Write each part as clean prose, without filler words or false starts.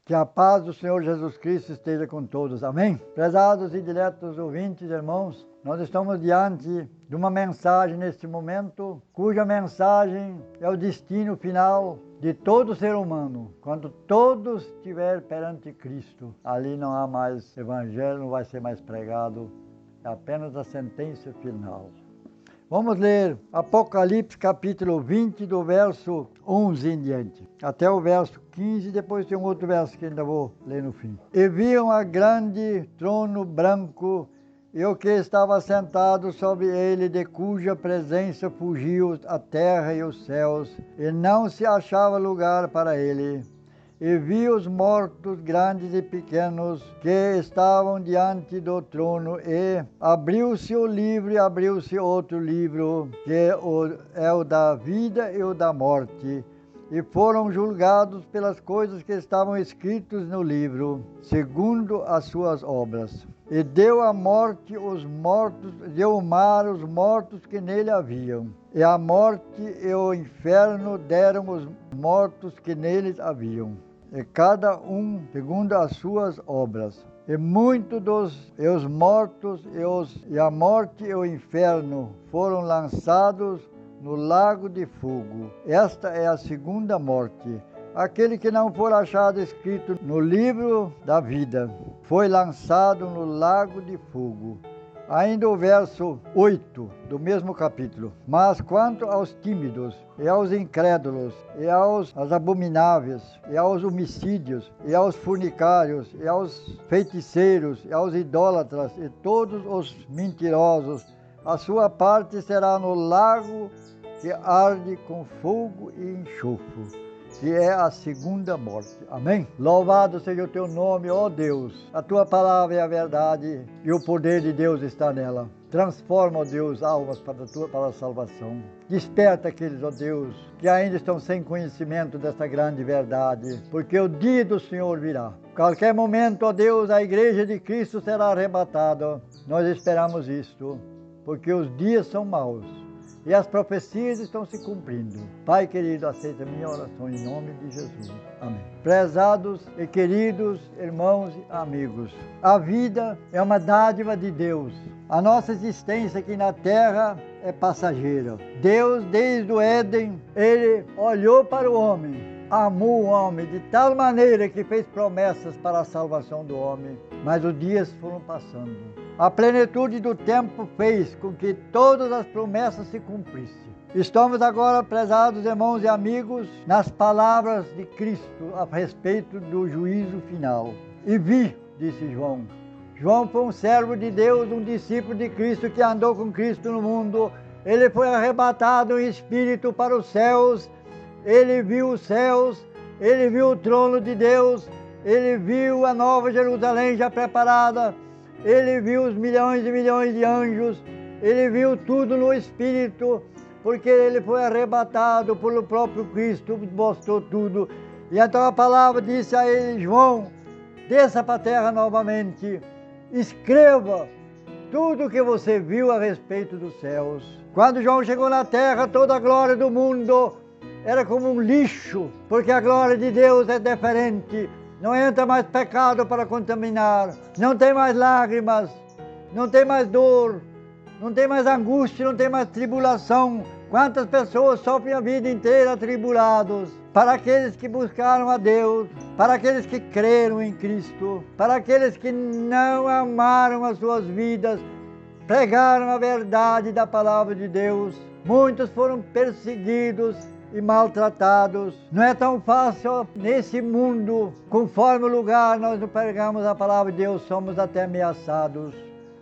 Que a paz do Senhor Jesus Cristo esteja com todos. Amém? Prezados e diletos ouvintes, irmãos, nós estamos diante de uma mensagem neste momento, cuja mensagem é o destino final de todo ser humano. Quando todos estiverem perante Cristo, ali não há mais evangelho, não vai ser mais pregado, é apenas a sentença final. Vamos ler Apocalipse capítulo 20, do verso 11 em diante, até o verso 15, depois tem um outro verso que ainda vou ler no fim. E viam a grande trono branco, e o que estava sentado sobre ele, de cuja presença fugiu a terra e os céus, e não se achava lugar para ele. E vi os mortos, grandes e pequenos, que estavam diante do trono, e abriu-se o livro, e abriu-se outro livro, que é o da vida e o da morte, e foram julgados pelas coisas que estavam escritas no livro, segundo as suas obras. E deu a morte os mortos, deu o mar os mortos que nele haviam, e a morte e o inferno deram os mortos que neles haviam, e cada um segundo as suas obras. E muitos os mortos e a morte e o inferno foram lançados no lago de fogo. Esta é a segunda morte. Aquele que não for achado escrito no livro da vida foi lançado no lago de fogo. Ainda o verso 8 do mesmo capítulo. Mas quanto aos tímidos, e aos incrédulos, e aos abomináveis, e aos homicídios, e aos fornicários, e aos feiticeiros, e aos idólatras, e todos os mentirosos, a sua parte será no lago que arde com fogo e enxofre, que é a segunda morte. Amém? Louvado seja o teu nome, ó Deus. A tua palavra é a verdade e o poder de Deus está nela. Transforma, ó Deus, almas para a salvação. Desperta aqueles, ó Deus, que ainda estão sem conhecimento dessa grande verdade, porque o dia do Senhor virá. Qualquer momento, ó Deus, a igreja de Cristo será arrebatada. Nós esperamos isto, porque os dias são maus e as profecias estão se cumprindo. Pai querido, aceita minha oração em nome de Jesus. Amém. Prezados e queridos irmãos e amigos, a vida é uma dádiva de Deus. A nossa existência aqui na terra é passageira. Deus, desde o Éden, Ele olhou para o homem, amou o homem de tal maneira que fez promessas para a salvação do homem. Mas os dias foram passando. A plenitude do tempo fez com que todas as promessas se cumprissem. Estamos agora, prezados irmãos e amigos, nas palavras de Cristo a respeito do juízo final. E vi, disse João. João foi um servo de Deus, um discípulo de Cristo que andou com Cristo no mundo. Ele foi arrebatado em espírito para os céus. Ele viu os céus, ele viu o trono de Deus, ele viu a nova Jerusalém já preparada. Ele viu os milhões e milhões de anjos, ele viu tudo no Espírito, porque ele foi arrebatado pelo próprio Cristo, mostrou tudo. E então a palavra disse a ele: João, desça para a terra novamente, escreva tudo o que você viu a respeito dos céus. Quando João chegou na terra, toda a glória do mundo era como um lixo, porque a glória de Deus é diferente. Não entra mais pecado para contaminar, não tem mais lágrimas, não tem mais dor, não tem mais angústia, não tem mais tribulação. Quantas pessoas sofrem a vida inteira atribulados? Para aqueles que buscaram a Deus, para aqueles que creram em Cristo, para aqueles que não amaram as suas vidas, pregaram a verdade da palavra de Deus. Muitos foram perseguidos e maltratados. Não é tão fácil nesse mundo. Conforme o lugar nós não pregamos a palavra de Deus, somos até ameaçados.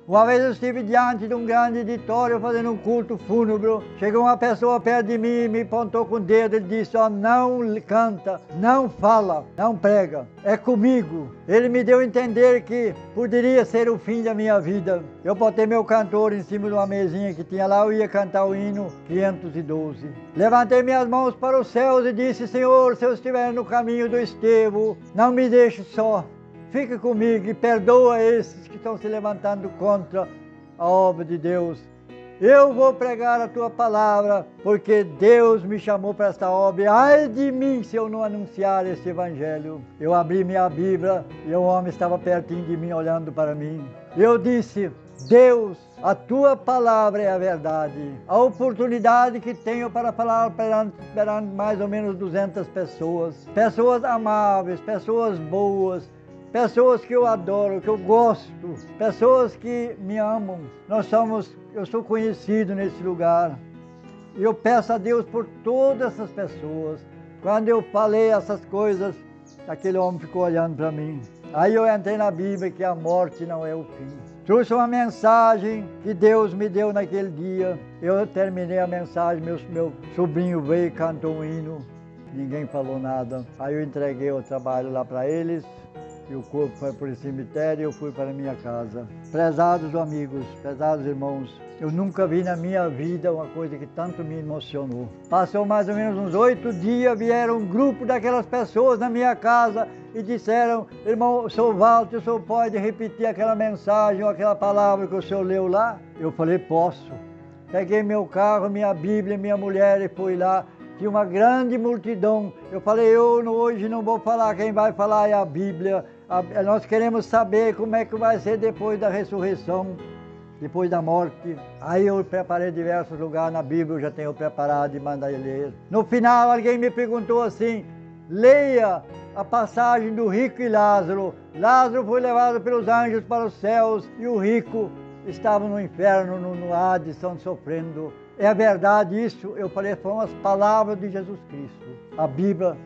Uma vez eu estive diante de um grande auditório fazendo um culto fúnebre. Chegou uma pessoa perto de mim e me apontou com o dedo. Ele disse: ó, não canta, não fala, não prega, é comigo. Ele me deu a entender que poderia ser o fim da minha vida. Eu botei meu cantor em cima de uma mesinha que tinha lá, eu ia cantar o hino 512. Levantei minhas mãos para os céus e disse: Senhor, se eu estiver no caminho do enterro, não me deixe só. Fica comigo e perdoa esses que estão se levantando contra a obra de Deus. Eu vou pregar a tua palavra, porque Deus me chamou para esta obra. Ai de mim se eu não anunciar este evangelho. Eu abri minha Bíblia e o homem estava pertinho de mim, olhando para mim. Eu disse: Deus, a tua palavra é a verdade. A oportunidade que tenho para falar perante mais ou menos 200 pessoas. Pessoas amáveis, pessoas boas, pessoas que eu adoro, que eu gosto, pessoas que me amam. Eu sou conhecido nesse lugar. E eu peço a Deus por todas essas pessoas. Quando eu falei essas coisas, aquele homem ficou olhando para mim. Aí eu entrei na Bíblia que a morte não é o fim. Trouxe uma mensagem que Deus me deu naquele dia. Eu terminei a mensagem, meu sobrinho veio e cantou um hino. Ninguém falou nada. Aí eu entreguei o trabalho lá para eles. E o corpo foi para o cemitério e eu fui para a minha casa. Prezados amigos, prezados irmãos, eu nunca vi na minha vida uma coisa que tanto me emocionou. Passou mais ou menos uns 8 dias, vieram um grupo daquelas pessoas na minha casa e disseram: irmão, o senhor Walter, o senhor pode repetir aquela mensagem ou aquela palavra que o senhor leu lá? Eu falei: posso. Peguei meu carro, minha Bíblia, minha mulher e fui lá. Tinha uma grande multidão. Eu falei: hoje não vou falar, quem vai falar é a Bíblia. Nós queremos saber como é que vai ser depois da ressurreição, depois da morte. Aí eu preparei diversos lugares na Bíblia, eu já tenho preparado e mandei ler. No final alguém me perguntou assim: leia a passagem do rico e Lázaro. Lázaro foi levado pelos anjos para os céus e o rico estava no inferno, no Hades, estão sofrendo. É verdade isso? Eu falei: foram as palavras de Jesus Cristo. A Bíblia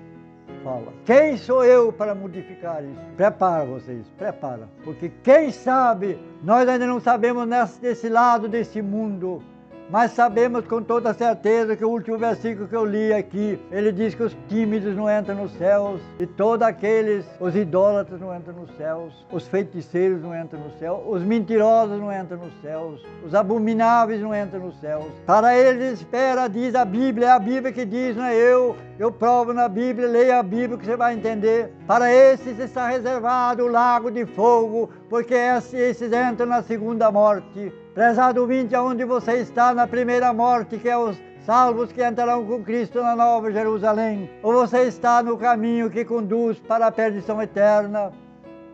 fala. Quem sou eu para modificar isso? Prepara vocês, prepara. Porque quem sabe, nós ainda não sabemos desse lado desse mundo, mas sabemos com toda certeza que o último versículo que eu li aqui, ele diz que os tímidos não entram nos céus, e todos aqueles, os idólatras não entram nos céus, os feiticeiros não entram nos céus, os mentirosos não entram nos céus, os abomináveis não entram nos céus. Para eles espera, diz a Bíblia, é a Bíblia que diz, não é eu provo na Bíblia, leia a Bíblia que você vai entender. Para esses está reservado o lago de fogo, porque esses entram na segunda morte. Prezado ouvinte, aonde você está na primeira morte, que é os salvos que entrarão com Cristo na Nova Jerusalém, ou você está no caminho que conduz para a perdição eterna,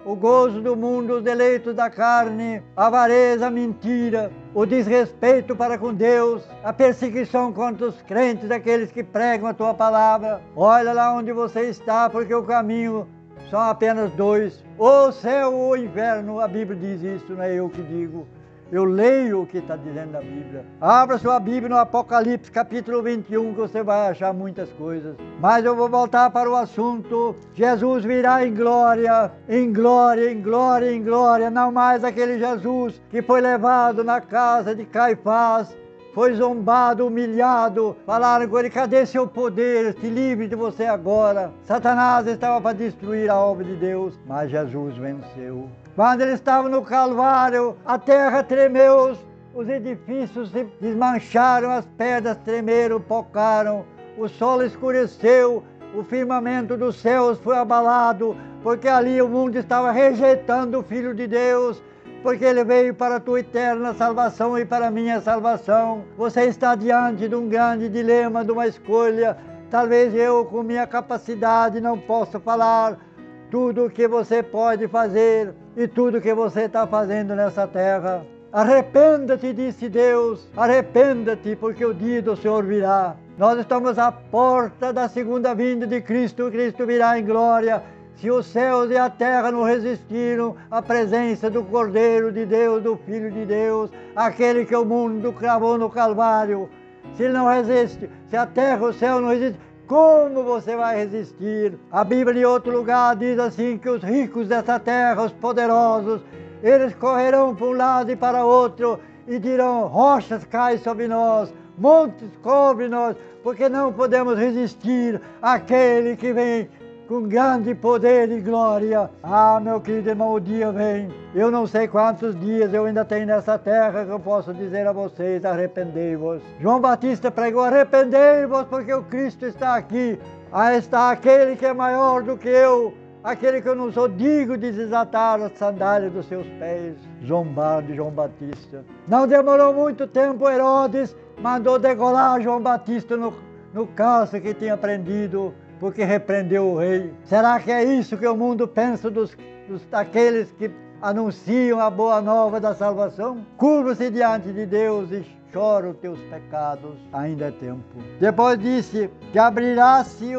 o gozo do mundo, os deleitos da carne, a avareza, a mentira, o desrespeito para com Deus, a perseguição contra os crentes, aqueles que pregam a tua palavra. Olha lá onde você está, porque o caminho são apenas 2, ou céu ou inferno. A Bíblia diz isso, não é eu que digo. Eu leio o que está dizendo na Bíblia. Abra sua Bíblia no Apocalipse, capítulo 21, que você vai achar muitas coisas. Mas eu vou voltar para o assunto. Jesus virá em glória, em glória, em glória, em glória. Não mais aquele Jesus que foi levado na casa de Caifás, foi zombado, humilhado. Falaram com ele: cadê seu poder? Se livre de você agora. Satanás estava para destruir a obra de Deus, mas Jesus venceu. Quando ele estava no Calvário, a terra tremeu, os edifícios se desmancharam, as pedras tremeram, pocaram, o sol escureceu, o firmamento dos céus foi abalado, porque ali o mundo estava rejeitando o Filho de Deus, porque ele veio para a tua eterna salvação e para a minha salvação. Você está diante de um grande dilema, de uma escolha. Talvez eu, com minha capacidade, não possa falar tudo o que você pode fazer e tudo o que você está fazendo nessa terra. Arrependa-te, disse Deus, arrependa-te, porque o dia do Senhor virá. Nós estamos à porta da segunda vinda de Cristo. Cristo virá em glória. Se os céus e a terra não resistiram à presença do Cordeiro de Deus, do Filho de Deus, aquele que o mundo cravou no Calvário, se ele não resiste, se a terra e o céu não resistem, como você vai resistir? A Bíblia em outro lugar diz assim, que os ricos dessa terra, os poderosos, eles correrão para um lado e para outro e dirão: rochas caem sobre nós, montes cobrem nós, porque não podemos resistir àquele que vem com grande poder e glória. Ah, meu querido irmão, o dia vem. Eu não sei quantos dias eu ainda tenho nessa terra que eu posso dizer a vocês: arrependei-vos. João Batista pregou: arrependei-vos, porque o Cristo está aqui. Ah, está aquele que é maior do que eu, aquele que eu não sou digno de desatar as sandálias dos seus pés. Zombar de João Batista. Não demorou muito tempo, Herodes mandou degolar João Batista no calço que tinha prendido, porque repreendeu o rei. Será que é isso que o mundo pensa daqueles que anunciam a boa nova da salvação? Curva-se diante de Deus e chora os teus pecados, ainda é tempo. Depois disse que abrirá-se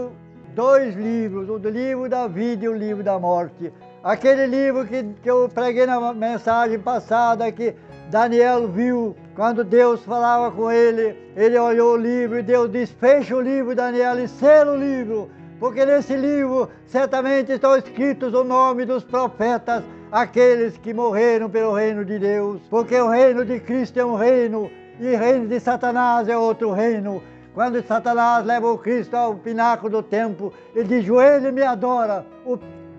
2 livros, o livro da vida e o livro da morte. Aquele livro que eu preguei na mensagem passada, que Daniel viu, quando Deus falava com ele, ele olhou o livro e Deus disse: fecha o livro, Daniel, e sela o livro, porque nesse livro certamente estão escritos o nome dos profetas, aqueles que morreram pelo reino de Deus, porque o reino de Cristo é um reino e o reino de Satanás é outro reino. Quando Satanás leva o Cristo ao pináculo do templo, ele diz: joelho e me adora,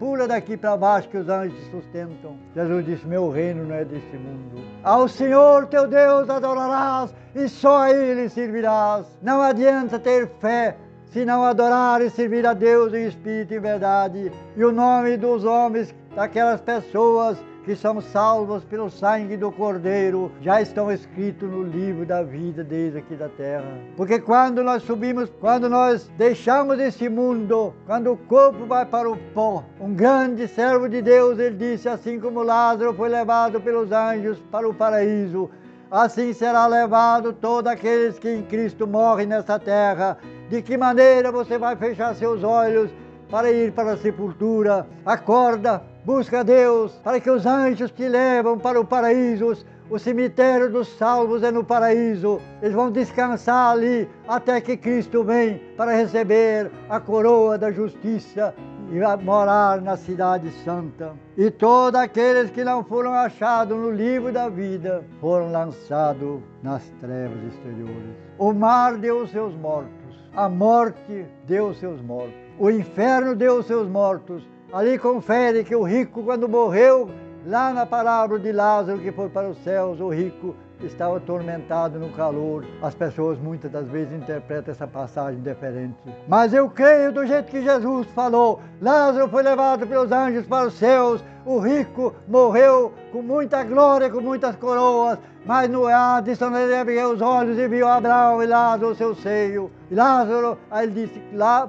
pula daqui para baixo que os anjos sustentam. Jesus disse: meu reino não é desse mundo. Ao Senhor teu Deus adorarás e só a Ele servirás. Não adianta ter fé se não adorar e servir a Deus em espírito e em verdade. E o nome dos homens, daquelas pessoas que são salvos pelo sangue do Cordeiro, já estão escritos no livro da vida desde aqui da terra. Porque quando nós subimos, quando nós deixamos esse mundo, quando o corpo vai para o pó, um grande servo de Deus, ele disse: assim como Lázaro foi levado pelos anjos para o paraíso, assim será levado todos aqueles que em Cristo morrem nessa terra. De que maneira você vai fechar seus olhos para ir para a sepultura? Acorda, busca Deus, para que os anjos te levam para o paraíso. O cemitério dos salvos é no paraíso. Eles vão descansar ali até que Cristo vem para receber a coroa da justiça e morar na cidade santa. E todos aqueles que não foram achados no livro da vida foram lançados nas trevas exteriores. O mar deu os seus mortos, a morte deu os seus mortos, o inferno deu os seus mortos. Ali confere que o rico, quando morreu, lá na parábola de Lázaro, que foi para os céus, o rico estava atormentado no calor. As pessoas muitas das vezes interpretam essa passagem diferente. Mas eu creio do jeito que Jesus falou. Lázaro foi levado pelos anjos para os céus, o rico morreu com muita glória, com muitas coroas, mas no Hades, ele abriu os olhos e viu Abraão e Lázaro, seu seio. E Lázaro, aí ele disse: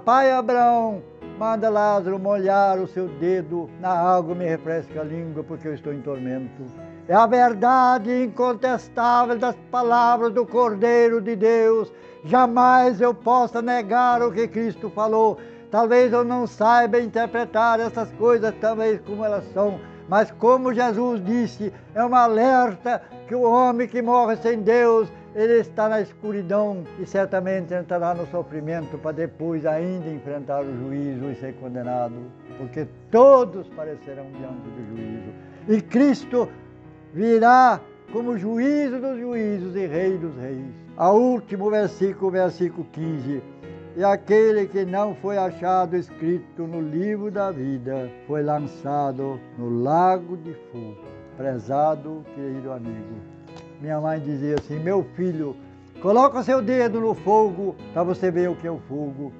pai Abraão, manda Lázaro molhar o seu dedo na água, me refresca a língua, porque eu estou em tormento. É a verdade incontestável das palavras do Cordeiro de Deus. Jamais eu possa negar o que Cristo falou. Talvez eu não saiba interpretar essas coisas, talvez como elas são, mas como Jesus disse, é um alerta que o homem que morre sem Deus, ele está na escuridão e certamente entrará no sofrimento para depois ainda enfrentar o juízo e ser condenado, porque todos parecerão diante do juízo. E Cristo virá como juízo dos juízos e rei dos reis. A último versículo, versículo 15. E aquele que não foi achado escrito no livro da vida foi lançado no lago de fogo. Prezado, querido amigo, minha mãe dizia assim: meu filho, coloca seu dedo no fogo para você ver o que é o fogo.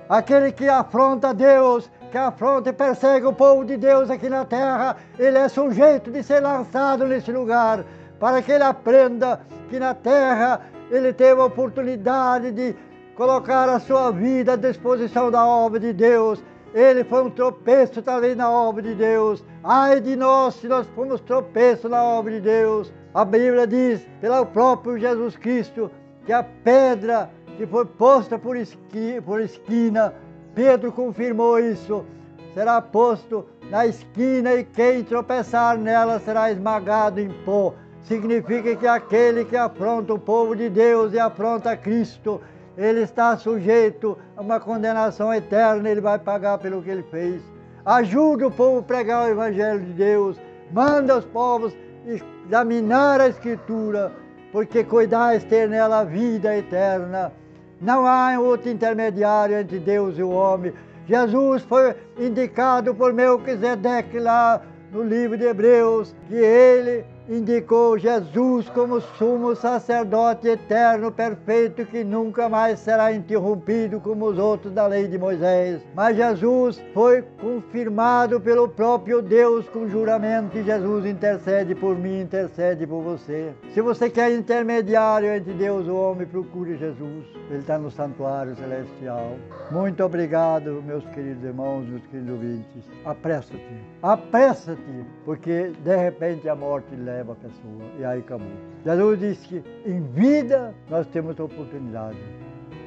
Aquele que afronta Deus, que afronta e persegue o povo de Deus aqui na terra, ele é sujeito de ser lançado nesse lugar, para que ele aprenda que na terra ele teve a oportunidade de colocar a sua vida à disposição da obra de Deus. Ele foi um tropeço talvez na obra de Deus. Ai de nós se nós fomos tropeço na obra de Deus. A Bíblia diz, pelo próprio Jesus Cristo, que a pedra que foi posta por esquina, Pedro confirmou isso, será posto na esquina e quem tropeçar nela será esmagado em pó. Significa que aquele que afronta o povo de Deus e afronta Cristo, ele está sujeito a uma condenação eterna, ele vai pagar pelo que ele fez. Ajuda o povo a pregar o Evangelho de Deus, manda os povos examinar a Escritura, porque cuidais ter nela a vida eterna. Não há outro intermediário entre Deus e o homem. Jesus foi indicado por Melquisedeque lá no livro de Hebreus, que ele indicou Jesus como sumo sacerdote eterno, perfeito, que nunca mais será interrompido como os outros da lei de Moisés. Mas Jesus foi confirmado pelo próprio Deus com juramento, e Jesus intercede por mim, intercede por você. Se você quer intermediário entre Deus e o homem, procure Jesus. Ele está no santuário celestial. Muito obrigado, meus queridos irmãos, meus queridos ouvintes. Apressa-te, apressa-te, porque de repente a morte leva a pessoa e aí acabou. Jesus disse que em vida nós temos oportunidade.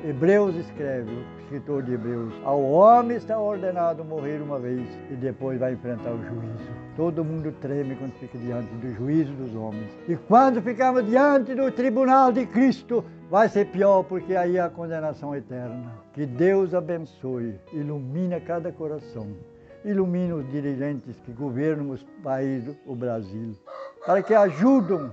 Hebreus escreve, o escritor de Hebreus, ao homem está ordenado morrer uma vez e depois vai enfrentar o juízo. Todo mundo treme quando fica diante do juízo dos homens. E quando ficamos diante do tribunal de Cristo, vai ser pior, porque aí é a condenação eterna. Que Deus abençoe, ilumine cada coração, ilumine os dirigentes que governam os países, o Brasil, para que ajudem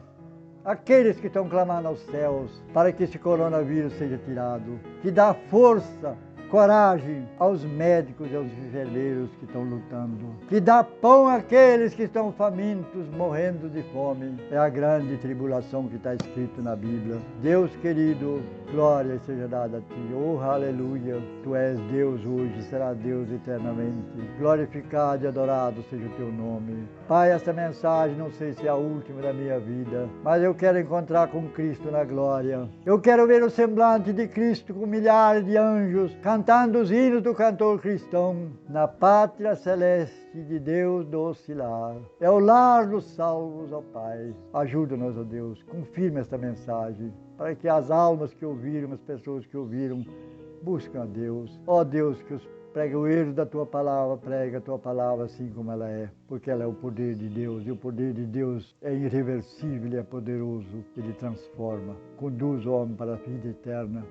aqueles que estão clamando aos céus, para que esse coronavírus seja tirado, que dá força, coragem aos médicos e aos enfermeiros que estão lutando, que dá pão àqueles que estão famintos, morrendo de fome. É a grande tribulação que está escrito na Bíblia. Deus querido, glória seja dada a ti. Oh, aleluia! Tu és Deus hoje, será Deus eternamente. Glorificado e adorado seja o teu nome. Pai, essa mensagem não sei se é a última da minha vida, mas eu quero encontrar com Cristo na glória. Eu quero ver o semblante de Cristo com milhares de anjos, cantando os hinos do cantor cristão, na pátria celeste de Deus doce lar. É o lar dos salvos, ó Pai. Ajuda-nos, ó Deus, confirma esta mensagem, para que as almas que ouviram, as pessoas que ouviram, busquem a Deus. Ó Deus, que os pregoeiros da Tua Palavra preguem a Tua Palavra assim como ela é, porque ela é o poder de Deus, e o poder de Deus é irreversível e é poderoso. Ele transforma, conduz o homem para a vida eterna.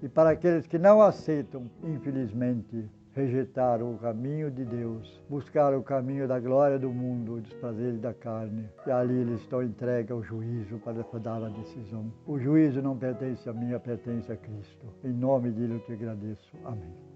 E para aqueles que não aceitam, infelizmente, rejeitaram o caminho de Deus, buscaram o caminho da glória do mundo, dos prazeres da carne, e ali eles estão entregues ao juízo para dar a decisão. O juízo não pertence a mim, pertence a Cristo. Em nome dele eu te agradeço. Amém.